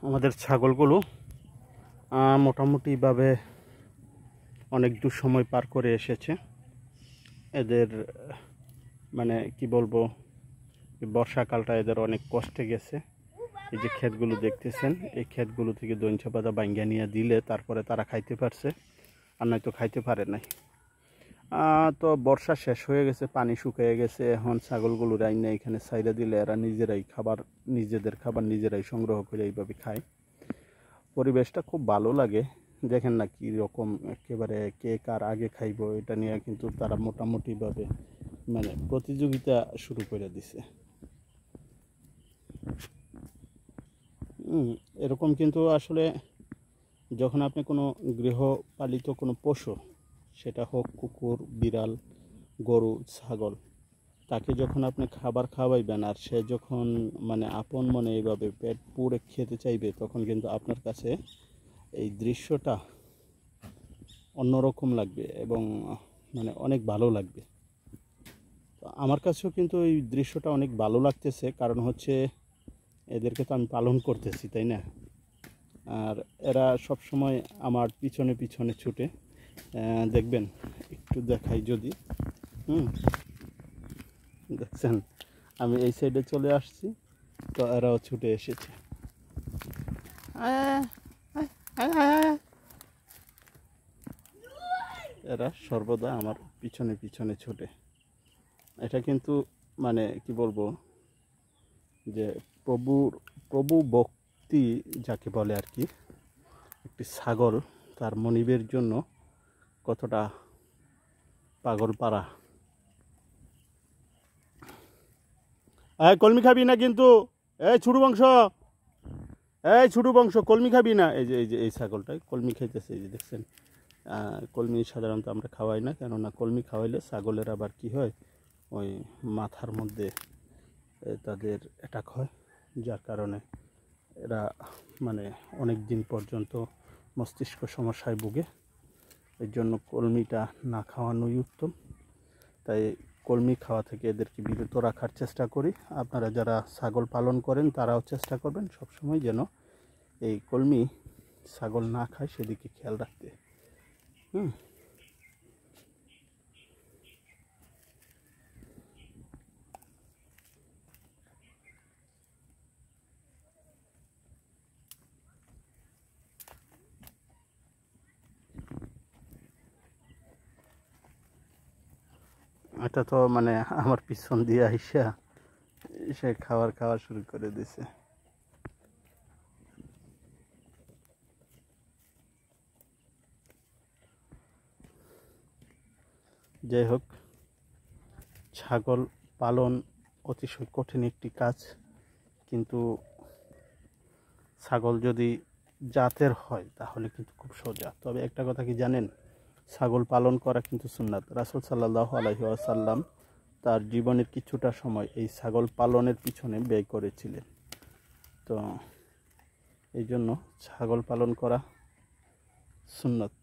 আমাদের ছাগলগুলো মোটামুটিভাবে অনেক দূর সময় পার করে এসেছে। এদের মানে কি বলবো, বর্ষাকালটা এদের অনেক কষ্টে গেছে। এই যে ক্ষেতগুলো দেখতেছেন, এই ক্ষেতগুলো থেকে দইঞ্চা পাতা বাইঙ্গা নিয়ে দিলে তারপরে তারা খাইতে পারছে, আর নয়তো খাইতে পারে নাই। তো বর্ষা শেষ হয়ে গেছে, পানি শুকিয়ে গেছে। এখন ছাগলগুলো রাইনা এখানে ছাইরা দিলে এরা নিজেরাই নিজেদের খাবার নিজেরাই সংগ্রহ করে এইভাবে খায়। পরিবেশটা খুব ভালো লাগে। দেখেন না কি রকম, একেবারে কে কার আগে খাইব এটা নিয়ে কিন্তু তারা মোটামুটিভাবে মানে প্রতিযোগিতা শুরু করে দিছে। এরকম কিন্তু আসলে যখন আপনি কোনো গৃহপালিত কোনো পশু, সেটা হোক কুকুর, বিড়াল, গরু, ছাগল, তাকে যখন আপনি খাবার খাওয়াইবেন আর সে যখন মানে আপন মনে এইভাবে পেট পুরে খেতে চাইবে, তখন কিন্তু আপনার কাছে এই দৃশ্যটা অন্যরকম লাগবে এবং মানে অনেক ভালো লাগবে। তো আমার কাছেও কিন্তু এই দৃশ্যটা অনেক ভালো লাগতেছে, কারণ হচ্ছে এদেরকে তো আমি পালন করতেছি, তাই না? আর এরা সব সময় আমার পিছনে পিছনে ছুটে। দেখবেন, একটু দেখাই যদি, দেখছেন আমি এই সাইডে চলে আসছি, তো এরাও ছুটে এসেছে। এরা সর্বদা আমার পিছনে পিছনে ছুটে। এটা কিন্তু মানে কি বলবো, যে প্রভু ভক্তি যাকে বলে আর কি, একটি ছাগল তার মনিবের জন্য কতটা পাগল পারা। কলমি খাবি না কিন্তু, এই ছোট বংশ কলমি খাবি না। এই ছাগলটাই কলমি খাইতেছে, এই যে দেখছেন। কলমি সাধারণত আমরা খাওয়াই না, কেননা কলমি খাওয়াইলে ছাগলের আবার কি হয়, ওই মাথার মধ্যে তাদের অ্যাটাক হয়, যার কারণে এরা মানে অনেক দিন পর্যন্ত মস্তিষ্ক সমস্যায় ভুগে। এর জন্য কলমিটা না খাওয়ানোই উত্তম। তাই কলমি খাওয়া থেকে এদেরকে বিরত রাখার চেষ্টা করি। আপনারা যারা ছাগল পালন করেন তারাও চেষ্টা করবেন সবসময় যেন এই কলমি ছাগল না খায়, সেদিকে খেয়াল রাখতে। এটা তো মানে আমার পিছন দিয়ে আইসা সে খাওয়া শুরু করে দিছে। যাই হোক, ছাগল পালন অতিশয় কঠিন একটি কাজ, কিন্তু ছাগল যদি জাতের হয় তাহলে কিন্তু খুব সোজা। তবে একটা কথা কি জানেন, ছাগল পালন করা কিন্তু সুন্নাত। রাসূল সাল্লাল্লাহু আলাইহি ওয়াসাল্লাম তার জীবনের কিছুটা সময় এই ছাগল পালনের পিছনে ব্যয় করেছিলেন। তো এই জন্য ছাগল পালন করা সুন্নাত।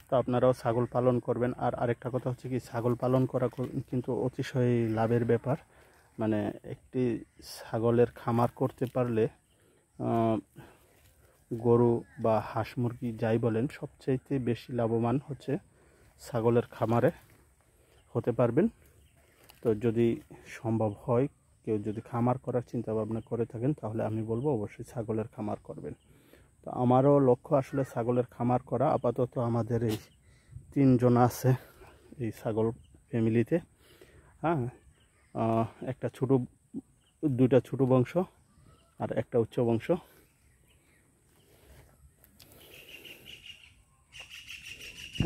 তো আপনারাও ছাগল পালন করবেন। আর আরেকটা কথা হচ্ছে কি, ছাগল পালন করা কিন্তু অতিশয় লাভের ব্যাপার। মানে একটি ছাগলের খামার করতে পারলে গরু বা হাঁস মুরগি যাই বলেন, সবচাইতে বেশি লাভবান হচ্ছে ছাগলের খামারে হতে পারবেন। তো যদি সম্ভব হয়, কেউ যদি খামার করার চিন্তা ভাবনা করে থাকেন, তাহলে আমি বলবো অবশ্যই ছাগলের খামার করবেন। তো আমারও লক্ষ্য আসলে ছাগলের খামার করা। আপাতত আমাদের এই 3 জন আছে এই ছাগল ফ্যামিলিতে। একটা দুইটা ছোট বংশ আর একটা উচ্চ বংশ।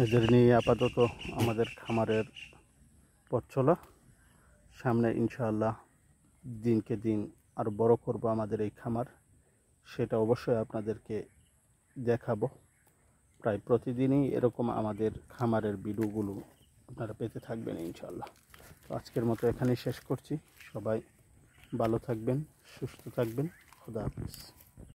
এদের নিয়ে আপাতত আমাদের খামারের পথ চলা। সামনে ইনশাআল্লাহ দিনকে দিন আরও বড় করব আমাদের এই খামার, সেটা অবশ্যই আপনাদেরকে দেখাবো। প্রায় প্রতিদিনই এরকম আমাদের খামারের ভিডিওগুলো আপনারা পেতে থাকবেন ইনশাআল্লাহ। তো আজকের মতো এখানেই শেষ করছি। সবাই ভালো থাকবেন, সুস্থ থাকবেন। খোদা হাফেজ।